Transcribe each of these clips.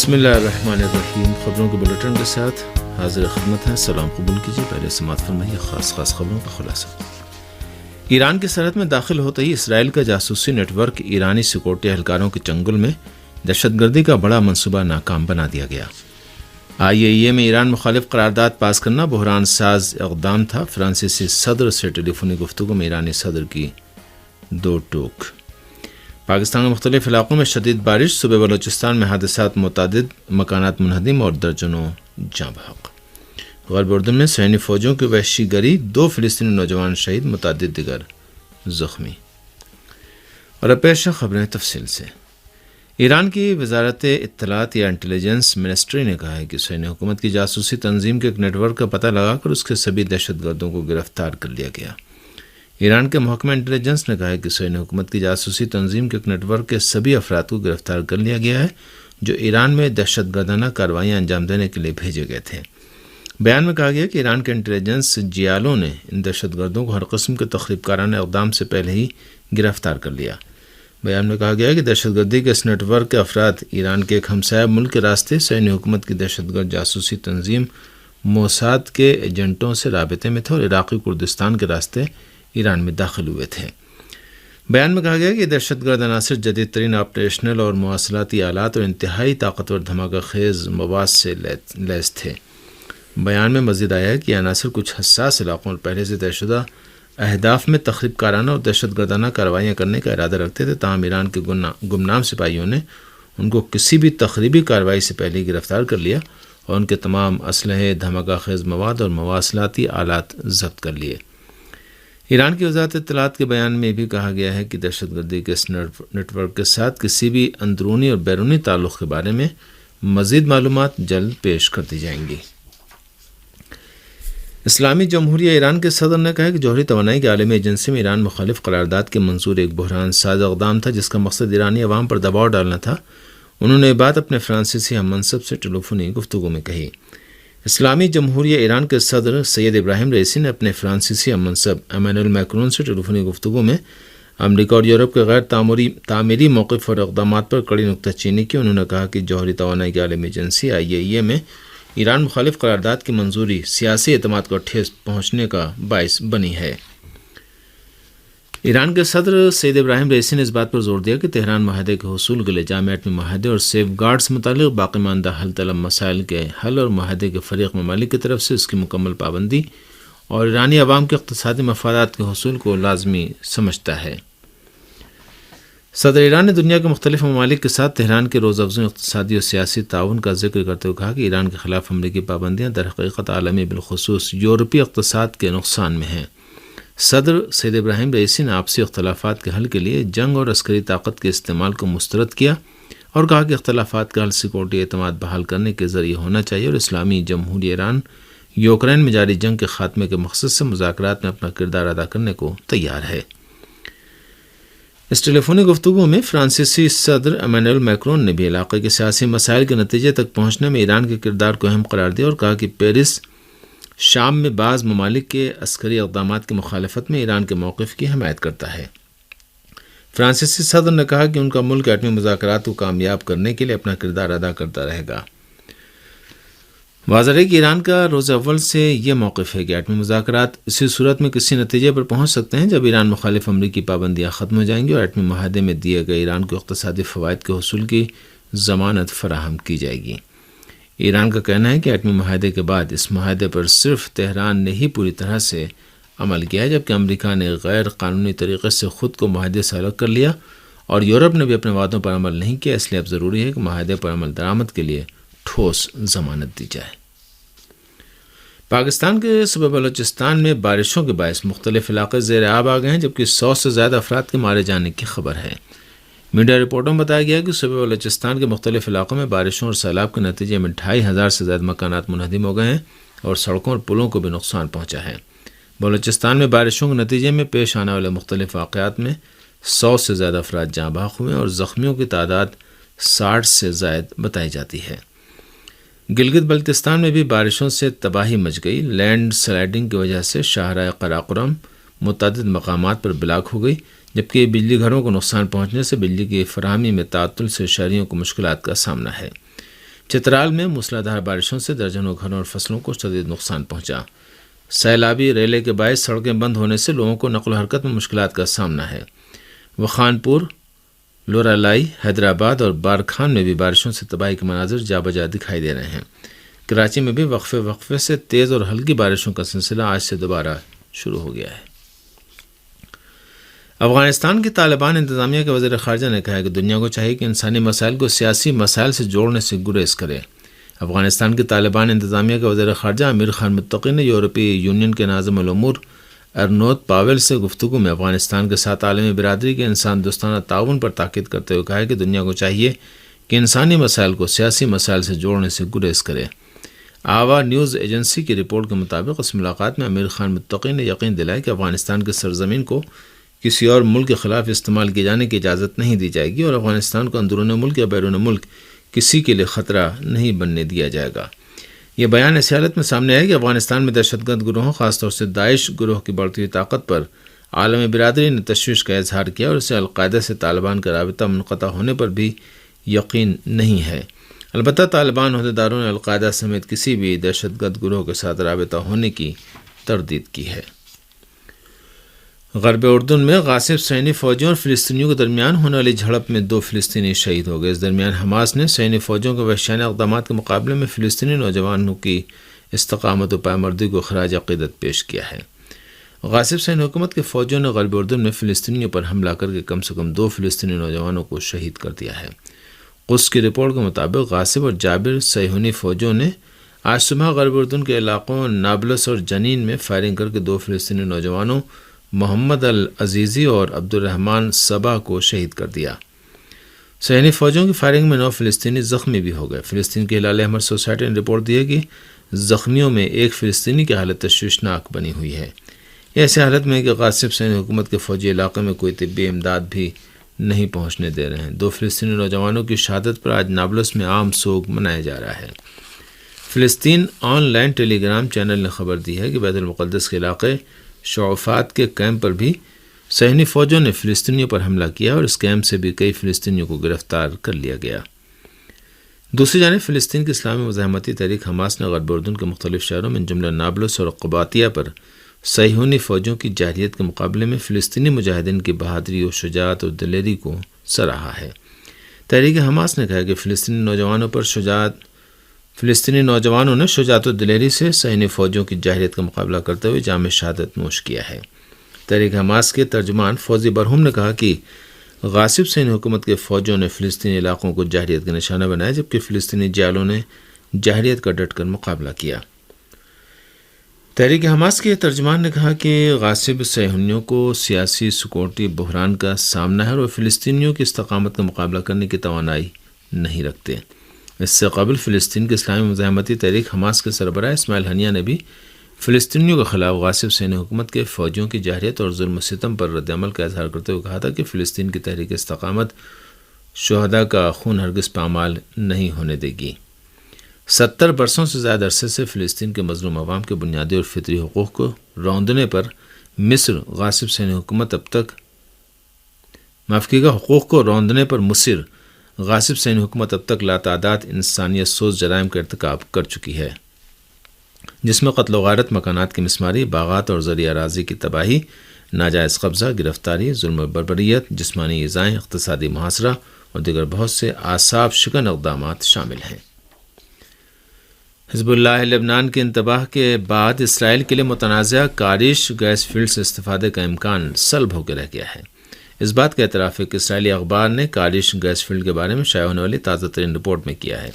بسم اللہ الرحمن الرحیم۔ خبروں کے بلیٹن کے ساتھ حاضر خدمت ہیں۔ سلام قبول کیجیے۔ پہلے سماعت فرمائیے خاص خبروں کا خلاصہ۔ ایران کی سرحد میں داخل ہوتے ہی اسرائیل کا جاسوسی نیٹ ورک ایرانی سیکورٹی اہلکاروں کے چنگل میں دہشت گردی کا بڑا منصوبہ ناکام بنا دیا گیا۔ IAEA میں ایران مخالف قرارداد پاس کرنا بحران ساز اقدام تھا۔ فرانسیسی صدر سے ٹیلی فونی گفتگو میں ایرانی صدر کی دو ٹوک۔ پاکستان کے مختلف علاقوں میں شدید بارش، صوبے بلوچستان میں حادثات متعدد، مکانات منہدم اور درجنوں جاں بحق۔ غرب اردن میں صہیونی فوجوں کی وحشی گری، 2 فلسطینی نوجوان شہید، متعدد دیگر زخمی۔ اور اب پیش ہیں خبریں تفصیل سے۔ ایران کی وزارت اطلاعات یا انٹیلیجنس منسٹری نے کہا ہے کہ صہیونی حکومت کی جاسوسی تنظیم کے ایک نیٹ ورک کا پتہ لگا کر اس کے سبھی دہشت گردوں کو گرفتار کر لیا گیا۔ ایران کے محکمہ انٹیلیجنس نے کہا ہے کہ صہیونی حکومت کی جاسوسی تنظیم کے ایک نیٹ ورک کے سبھی افراد کو گرفتار کر لیا گیا ہے جو ایران میں دہشت گردانہ کارروائیاں انجام دینے کے لیے بھیجے گئے تھے۔ بیان میں کہا گیا کہ ایران کے انٹیلیجنس جیالوں نے ان دہشت گردوں کو ہر قسم کے تخریب کارانہ اقدام سے پہلے ہی گرفتار کر لیا۔ بیان میں کہا گیا کہ دہشت گردی کے اس نیٹ ورک کے افراد ایران کے ایک ہمسایہ ملک کے راستے صہیونی حکومت کی دہشت گرد جاسوسی تنظیم موساد کے ایجنٹوں سے رابطے میں تھے اور عراقی کردستان کے راستے ایران میں داخل ہوئے تھے۔ بیان میں کہا گیا کہ دہشت گرد عناصر جدید ترین آپریشنل اور مواصلاتی آلات اور انتہائی طاقتور دھماکہ خیز مواد سے لیس تھے۔ بیان میں مزید آیا ہے کہ یہ عناصر کچھ حساس علاقوں اور پہلے سے طے شدہ اہداف میں تخریب کارانہ اور دہشت گردانہ کارروائیاں کرنے کا ارادہ رکھتے تھے، تاہم ایران کے گمنام سپاہیوں نے ان کو کسی بھی تخریبی کارروائی سے پہلے ہی گرفتار کر لیا اور ان کے تمام اسلحے، دھماکہ خیز مواد اور مواصلاتی آلات ضبط کر لیے۔ ایران کی وزارت اطلاعات کے بیان میں بھی کہا گیا ہے کہ دہشت گردی کے اس نیٹ ورک کے ساتھ کسی بھی اندرونی اور بیرونی تعلق کے بارے میں مزید معلومات جلد پیش کر دی جائیں گی۔ اسلامی جمہوریہ ایران کے صدر نے کہا کہ جوہری توانائی کی عالمی ایجنسی میں ایران مخالف قرارداد کی منظوری ایک بحران ساز اقدام تھا جس کا مقصد ایرانی عوام پر دباؤ ڈالنا تھا۔ انہوں نے یہ بات اپنے فرانسیسی ہم منصب سے ٹیلی فونی گفتگو میں کہی۔ اسلامی جمہوریہ ایران کے صدر سید ابراہیم رئیسی نے اپنے فرانسیسی ہم منصب ایمانوئل میکرون سے ٹیلی فونی گفتگو میں امریکہ اور یورپ کے غیر تعمیری موقف اور اقدامات پر کڑی نکتہ چینی کی۔ انہوں نے کہا کہ جوہری توانائی کی عالمی ایجنسی IAEA میں ایران مخالف قرارداد کی منظوری سیاسی اعتماد کو ٹھیس پہنچنے کا باعث بنی ہے۔ ایران کے صدر سید ابراہیم رئیسی نے اس بات پر زور دیا کہ تہران معاہدے کے حصول کے لیے جامع ایٹمی معاہدے اور سیف گارڈز متعلق باقی ماندہ حل طلب مسائل کے حل اور معاہدے کے فریق ممالک کی طرف سے اس کی مکمل پابندی اور ایرانی عوام کے اقتصادی مفادات کے حصول کو لازمی سمجھتا ہے۔ صدر ایران نے دنیا کے مختلف ممالک کے ساتھ تہران کے روز افزوں اقتصادی اور سیاسی تعاون کا ذکر کرتے ہوئے کہا کہ ایران کے خلاف امریکی پابندیاں در حقیقت عالمی بالخصوص یورپی اقتصاد کے نقصان میں ہیں۔ صدر سید ابراہیم رئیسی نے آپسی اختلافات کے حل کے لیے جنگ اور عسکری طاقت کے استعمال کو مسترد کیا اور کہا کہ اختلافات کا حل سیکورٹی اعتماد بحال کرنے کے ذریعے ہونا چاہیے اور اسلامی جمہوریہ ایران یوکرین میں جاری جنگ کے خاتمے کے مقصد سے مذاکرات میں اپنا کردار ادا کرنے کو تیار ہے۔ اس ٹیلی فونی گفتگو میں فرانسیسی صدر ایمانوئل میکرون نے بھی علاقے کے سیاسی مسائل کے نتیجے تک پہنچنے میں ایران کے کردار کو اہم قرار دیا اور کہا کہ پیرس شام میں بعض ممالک کے عسکری اقدامات کی مخالفت میں ایران کے موقف کی حمایت کرتا ہے۔ فرانسیسی صدر نے کہا کہ ان کا ملک ایٹمی مذاکرات کو کامیاب کرنے کے لیے اپنا کردار ادا کرتا رہے گا۔ واضح ہے کہ ایران کا روز اول سے یہ موقف ہے کہ ایٹمی مذاکرات اسی صورت میں کسی نتیجے پر پہنچ سکتے ہیں جب ایران مخالف امریکی پابندیاں ختم ہو جائیں گی اور ایٹمی معاہدے میں دیے گئے ایران کو اقتصادی فوائد کے حصول کی ضمانت فراہم کی جائے گی۔ ایران کا کہنا ہے کہ ایٹمی معاہدے کے بعد اس معاہدے پر صرف تہران نے ہی پوری طرح سے عمل کیا ہے جبکہ امریکہ نے غیر قانونی طریقے سے خود کو معاہدے سے الگ کر لیا اور یورپ نے بھی اپنے وعدوں پر عمل نہیں کیا۔ اس لیے اب ضروری ہے کہ معاہدے پر عمل درآمد کے لیے ٹھوس ضمانت دی جائے۔ پاکستان کے صوبہ بلوچستان میں بارشوں کے باعث مختلف علاقے زیر آب آ گئے ہیں جبکہ 100 سے زیادہ افراد کے مارے جانے کی خبر ہے۔ میڈیا رپورٹوں میں بتایا گیا کہ صوبہ بلوچستان کے مختلف علاقوں میں بارشوں اور سیلاب کے نتیجے میں 2500 سے زیادہ مکانات منہدم ہو گئے ہیں اور سڑکوں اور پلوں کو بھی نقصان پہنچا ہے۔ بلوچستان میں بارشوں کے نتیجے میں پیش آنے والے مختلف واقعات میں 100 سے زیادہ افراد جاں بحق ہوئے اور زخمیوں کی تعداد 60 سے زائد بتائی جاتی ہے۔ گلگت بلتستان میں بھی بارشوں سے تباہی مچ گئی۔ لینڈ سلائڈنگ کی وجہ سے شاہراہ قراقرم متعدد مقامات پر بلاک ہو گئی جبکہ بجلی گھروں کو نقصان پہنچنے سے بجلی کی فراہمی میں تعطل سے شہریوں کو مشکلات کا سامنا ہے۔ چترال میں موسلادھار بارشوں سے درجنوں گھروں اور فصلوں کو شدید نقصان پہنچا۔ سیلابی ریلے کے باعث سڑکیں بند ہونے سے لوگوں کو نقل و حرکت میں مشکلات کا سامنا ہے۔ وخانپور، لورالائی، حیدرآباد اور بارکھان میں بھی بارشوں سے تباہی کے مناظر جا بجا دکھائی دے رہے ہیں۔ کراچی میں بھی وقفے سے تیز اور ہلکی بارشوں کا سلسلہ آج سے دوبارہ شروع ہو گیا ہے۔ افغانستان کی طالبان انتظامیہ کے وزیر خارجہ نے کہا ہے کہ دنیا کو چاہیے کہ انسانی مسائل کو سیاسی مسائل سے جوڑنے سے گریز کرے۔ افغانستان کی طالبان انتظامیہ کے وزیر خارجہ امیر خان متقی نے یورپی یونین کے ناظم الامور ارنود پاویل سے گفتگو میں افغانستان کے ساتھ عالمی برادری کے انسان دوستانہ تعاون پر تاکید کرتے ہوئے کہا ہے کہ دنیا کو چاہیے کہ انسانی مسائل کو سیاسی مسائل سے جوڑنے سے گریز کرے۔ آوا نیوز ایجنسی کی رپورٹ کے مطابق اس ملاقات میں امیر خان متقی نے یقین دلایا کہ افغانستان کی سرزمین کو کسی اور ملک کے خلاف استعمال کیے جانے کی اجازت نہیں دی جائے گی اور افغانستان کو اندرون ملک یا بیرون ملک کسی کے لیے خطرہ نہیں بننے دیا جائے گا۔ یہ بیان ایسی حالت میں سامنے آیا کہ افغانستان میں دہشت گرد گروہوں خاص طور سے داعش گروہ کی بڑھتی ہوئی طاقت پر عالمی برادری نے تشویش کا اظہار کیا اور اسے القاعدہ سے طالبان کا رابطہ منقطع ہونے پر بھی یقین نہیں ہے۔ البتہ طالبان عہدیداروں نے القاعدہ سمیت کسی بھی دہشت گرد گروہ کے ساتھ رابطہ ہونے کی تردید کی ہے۔ غرب اردن میں غاصب صہیونی فوجیوں اور فلسطینیوں کے درمیان ہونے والی جھڑپ میں 2 فلسطینی شہید ہو گئے۔ اس درمیان حماس نے صہیونی فوجیوں کے وحشیانہ اقدامات کے مقابلے میں فلسطینی نوجوانوں کی استقامت و پائمردی کو خراج عقیدت پیش کیا ہے۔ غاصب صہیونی حکومت کے فوجیوں نے غرب اردن میں فلسطینیوں پر حملہ کر کے کم سے کم 2 فلسطینی نوجوانوں کو شہید کر دیا ہے۔ قدس کی رپورٹ کے مطابق غاصب اور جابر صہیونی فوجیوں نے آج صبح غرب اردن کے علاقوں نابلس اور جنین میں فائرنگ کر کے 2 فلسطینی نوجوانوں محمد العزیزی اور عبد الرحمن صبا کو شہید کر دیا۔ صہیونی فوجوں کی فائرنگ میں 9 فلسطینی زخمی بھی ہو گئے۔ فلسطین کی ہلال احمر سوسائٹی نے رپورٹ دی ہے کہ زخمیوں میں 1 فلسطینی کی حالت تشویشناک بنی ہوئی ہے۔ یہ ایسی حالت میں ہے کہ غاصب صہیونی حکومت کے فوجی علاقے میں کوئی طبی امداد بھی نہیں پہنچنے دے رہے ہیں۔ 2 فلسطینی نوجوانوں کی شہادت پر آج نابلس میں عام سوگ منایا جا رہا ہے۔ فلسطین online Telegram channel نے خبر دی ہے کہ بیت المقدس کے علاقے شعفات کے کیمپ پر بھی صہیونی فوجوں نے فلسطینیوں پر حملہ کیا اور اس کیمپ سے بھی کئی فلسطینیوں کو گرفتار کر لیا گیا۔ دوسری جانب فلسطین کی اسلامی مزاحمتی تحریک حماس نے غرب اردن کے مختلف شہروں میں جملہ نابلس اور قباطیہ پر صہیونی فوجوں کی جارحیت کے مقابلے میں فلسطینی مجاہدین کی بہادری اور شجاعت اور دلیری کو سراہا ہے۔ تحریک حماس نے کہا کہ فلسطینی نوجوانوں نے شجاعت و دلیری سے صہیونی فوجوں کی جارحیت کا مقابلہ کرتے ہوئے جام شہادت نوش کیا ہے۔ تحریک حماس کے ترجمان فوزی برہم نے کہا کہ غاصب صہیونی حکومت کے فوجوں نے فلسطینی علاقوں کو جارحیت کا نشانہ بنایا جبکہ فلسطینی جالوں نے جارحیت کا ڈٹ کر مقابلہ کیا۔ تحریک حماس کے ترجمان نے کہا کہ غاصب صہیونیوں کو سیاسی سیکورٹی بحران کا سامنا ہے اور فلسطینیوں کی استقامت کا مقابلہ کرنے کی توانائی نہیں رکھتے۔ اس سے قبل فلسطین کے اسلامی مزاحمتی تحریک حماس کے سربراہ اسماعیل ہنیہ نے بھی فلسطینیوں کے خلاف غاصب صہیونی حکومت کے فوجیوں کی جارحیت اور ظلم و ستم پر رد عمل کا اظہار کرتے ہوئے کہا تھا کہ فلسطین کی تحریک استقامت شہداء کا خون ہرگز پامال نہیں ہونے دے گی۔ 70 برسوں سے زیادہ عرصے سے فلسطین کے مظلوم عوام کے بنیادی اور فطری حقوق کو روندنے پر مصر غاصب صہیونی حکومت حقوق کو روندنے پر مصر غاصب صہیونی حکومت اب تک لاتعداد انسانیت سوز جرائم کا ارتکاب کر چکی ہے، جس میں قتل و غارت، مکانات کی مسماری، باغات اور زرعی اراضی کی تباہی، ناجائز قبضہ، گرفتاری، ظلم و بربریت، جسمانی ایذائیں، اقتصادی محاصرہ اور دیگر بہت سے اعصاب شکن اقدامات شامل ہیں۔ حزب اللہ لبنان کے انتباہ کے بعد اسرائیل کے لیے متنازع کارش گیس فیلڈ سے استفادے کا امکان سلب ہو کے رہ گیا ہے۔ اس بات کا اعتراف ہے کہ اسرائیلی اخبار نے کارش گیس فیلڈ کے بارے میں شائع ہونے والی تازہ ترین رپورٹ میں کیا ہے۔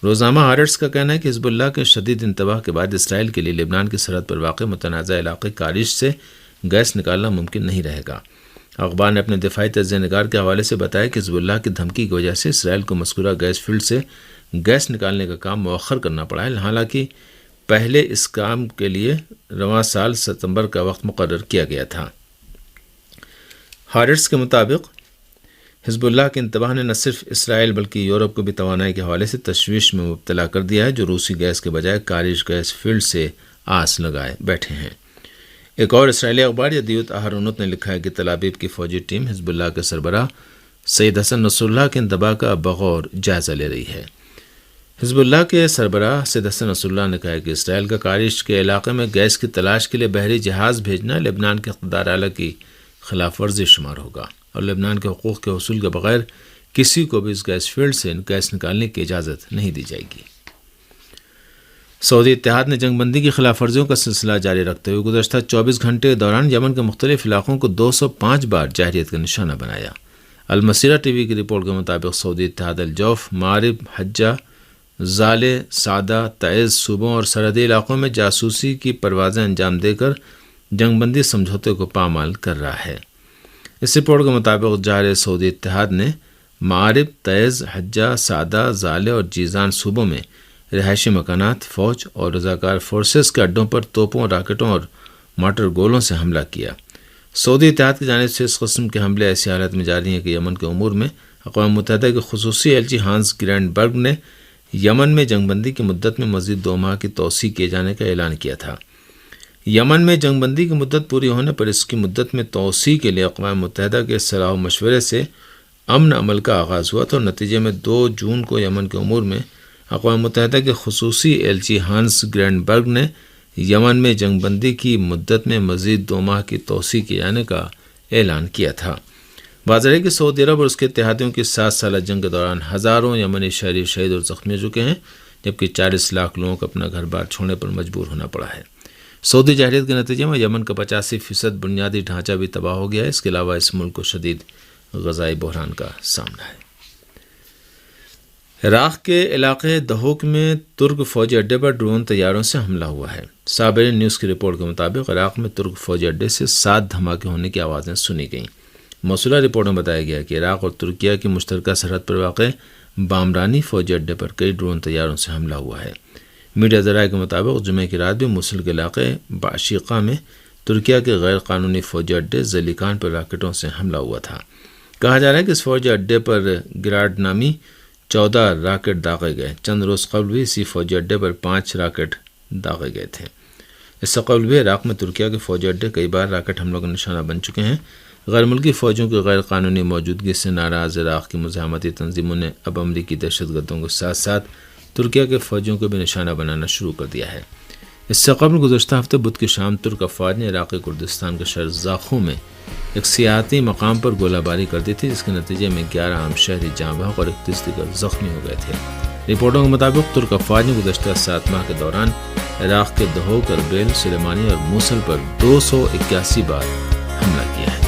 روزنامہ ہارٹس کا کہنا ہے کہ حزب اللہ کے شدید انتباہ کے بعد اسرائیل کے لیے لبنان کی سرحد پر واقع متنازع علاقے کارش سے گیس نکالنا ممکن نہیں رہے گا۔ اخبار نے اپنے دفاعی تجزیہ نگار کے حوالے سے بتایا کہ حزب اللہ کی دھمکی کی وجہ سے اسرائیل کو مذکورہ گیس فیلڈ سے گیس نکالنے کا کام مؤخر کرنا پڑا ہے، حالانکہ پہلے اس کام کے لیے رواں سال ستمبر کا وقت مقرر کیا گیا تھا۔ ہارٹس کے مطابق حزب اللہ کے انتباہ نے نہ صرف اسرائیل بلکہ یورپ کو بھی توانائی کے حوالے سے تشویش میں مبتلا کر دیا ہے، جو روسی گیس کے بجائے کارش گیس فیلڈ سے آس لگائے بیٹھے ہیں۔ ایک اور اسرائیلی اخبار یدیوت اہرونوت نے لکھا ہے کہ تل ابیب کی فوجی ٹیم حزب اللہ کے سربراہ سید حسن نصر اللہ کے انتباہ کا بغور جائزہ لے رہی ہے۔ حزب اللہ کے سربراہ سید حسن نصراللہ نے کہا ہے کہ اسرائیل کا کارش کے علاقے میں گیس کی تلاش کے لیے بحری جہاز بھیجنا لبنان کے اقتدار اعلیٰ کی خلاف ورزی شمار ہوگا اور لبنان کے حقوق کے حصول کے بغیر کسی کو بھی اس گیس فیلڈ سے گیس نکالنے کی اجازت نہیں دی جائے گی۔ سعودی اتحاد نے جنگ بندی کی خلاف ورزیوں کا سلسلہ جاری رکھتے ہوئے گزشتہ 24 گھنٹے کے دوران یمن کے مختلف علاقوں کو 205 بار جارحیت کا نشانہ بنایا۔ المسیرہ ٹی وی کی رپورٹ کے مطابق سعودی اتحاد الجوف، مارب، حجہ، زالے، سعدہ، تعز صوبوں اور سرحدی علاقوں میں جاسوسی کی پروازیں انجام دے کر جنگ بندی سمجھوتے کو پامال کر رہا ہے۔ اس رپورٹ کے مطابق جارح سعودی اتحاد نے مارب، تعز، حجہ، سعدہ، زالے اور جیزان صوبوں میں رہائشی مکانات، فوج اور رضاکار فورسز کے اڈوں پر توپوں، راکٹوں اور مارٹر گولوں سے حملہ کیا۔ سعودی اتحاد کی جانب سے اس قسم کے حملے ایسی حالت میں جاری ہیں کہ یمن کے امور میں اقوام متحدہ کے خصوصی ایلچی ہانس گرینڈ برگ نے یمن میں جنگ بندی کی مدت میں مزید 2 ماہ کی توسیع کیے جانے کا اعلان کیا تھا۔ یمن میں جنگ بندی کی مدت پوری ہونے پر اس کی مدت میں توسیع کے لیے اقوام متحدہ کے صلاح و مشورے سے امن عمل کا آغاز ہوا تھا اور نتیجے میں 2 جون کو یمن کے امور میں اقوام متحدہ کے خصوصی ایلچی ہانس گرینڈ برگ نے یمن میں جنگ بندی کی مدت میں مزید 2 ماہ کی توسیع کیے جانے کا اعلان کیا تھا۔ واضح ہے کہ سعودی عرب اور اس کے اتحادیوں کی 7 سالہ جنگ کے دوران ہزاروں یمنی شہری شہید اور زخمی ہو چکے ہیں، جبکہ 40 لاکھ لوگوں کو اپنا گھر بار چھوڑنے پر مجبور ہونا پڑا ہے۔ سعودی جارحیت کے نتیجے میں یمن کا 85% بنیادی ڈھانچہ بھی تباہ ہو گیا ہے۔ اس کے علاوہ اس ملک کو شدید غذائی بحران کا سامنا ہے۔ عراق کے علاقے دہوک میں ترک فوجی اڈے پر ڈرون طیاروں سے حملہ ہوا ہے۔ صابرین نیوز کی رپورٹ کے مطابق عراق میں ترک فوجی اڈے سے 7 دھماکے ہونے کی آوازیں سنی گئیں۔ موصولہ رپورٹ میں بتایا گیا کہ عراق اور ترکیہ کی مشترکہ سرحد پر واقع بامرانی فوجی اڈے پر کئی ڈرون طیاروں سے حملہ ہوا ہے۔ میڈیا ذرائع کے مطابق جمعہ کی رات بھی موصل کے علاقے باشیقہ میں ترکیہ کے غیر قانونی فوجی اڈے زلیکان پر راکٹوں سے حملہ ہوا تھا۔ کہا جا رہا ہے کہ اس فوجی اڈے پر گراڈ نامی 14 راکٹ داغے گئے۔ چند روز قبل بھی اسی فوجی اڈے پر 5 راکٹ داغے گئے تھے۔ اس سے قبل بھی عراق میں ترکیہ کے فوجی اڈے کئی بار راکٹ حملوں کا نشانہ بن چکے ہیں۔ غیر ملکی فوجوں کی غیر قانونی موجودگی سے ناراض عراق کی مزاحمتی تنظیموں نے اب امریکی دہشت گردوں کے ساتھ ساتھ ترکیہ کے فوجیوں کو بھی نشانہ بنانا شروع کر دیا ہے۔ اس سے قبل گزشتہ ہفتے بدھ کی شام ترک افواج نے عراقی کردستان کے شہر زاخو میں ایک سیاحتی مقام پر گولہ باری کر دی تھی، جس کے نتیجے میں 11 عام شہری جاں بحق اور 31 دیگر زخمی ہو گئے تھے۔ رپورٹوں کے مطابق ترک افواج نے گزشتہ 7 ماہ کے دوران عراق کے دہوک، اربیل، سلیمانی اور موصل پر 281 بار حملہ کیا ہے۔